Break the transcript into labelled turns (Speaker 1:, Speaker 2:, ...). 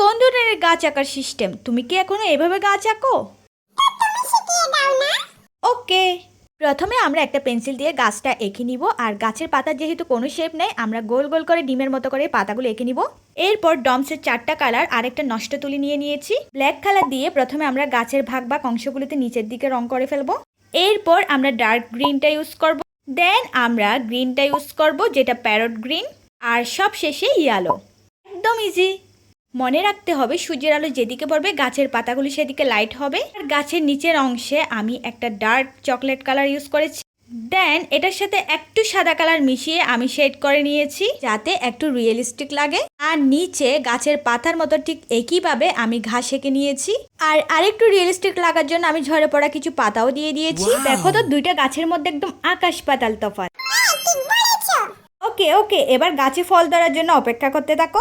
Speaker 1: কোন ধরনের গাছ আঁকার সিস্টেম? তুমি কি এখনো এভাবে গাছ আঁকো? ওকে, প্রথমে আমরা একটা পেন্সিল দিয়ে গাছটা এঁকে নিব। আর গাছের পাতা যেহেতু কোনো শেপ নেই, আমরা গোল গোল করে ডিমের মতো করে পাতাগুলো এঁকে নিব। এরপর ডমসের 4টা কালার আর একটা নষ্ট তুলি নিয়ে নিয়েছি। ব্ল্যাক কালার দিয়ে প্রথমে আমরা গাছের ভাগ অংশগুলোতে নিচের দিকে রং করে ফেলবো। এরপর আমরা ডার্ক গ্রিনটা ইউজ করব। দেন আমরা গ্রিনটা ইউজ করব, যেটা প্যারট গ্রিন। আর সব শেষে ইয়েলো। একদম ইজি। মনে রাখতে হবে সূর্যের আলো যেদিকে পড়বে গাছের পাতাগুলি সেদিকে লাইট হবে। আর গাছের নিচের অংশে আমি একটা ডার্ক চকলেট কালার ইউজ করেছি। দেন এটার সাথে একটু সাদা কালার মিশিয়ে আমি শেড করে নিয়েছি, যাতে একটু রিয়েলিস্টিক লাগে। আর নিচে গাছের পাতার মতো ঠিক একইভাবে আমি ঘাস এঁকে নিয়েছি। আর আরেকটু রিয়েলিস্টিক লাগার জন্য আমি ঝরে পড়া কিছু পাতাও দিয়ে দিয়েছি। দেখো তো, দুইটা গাছের মধ্যে একদম আকাশ পাতাল তফাৎ। ওকে ওকে, এবার গাছে ফল ধরার জন্য অপেক্ষা করতে থাকো।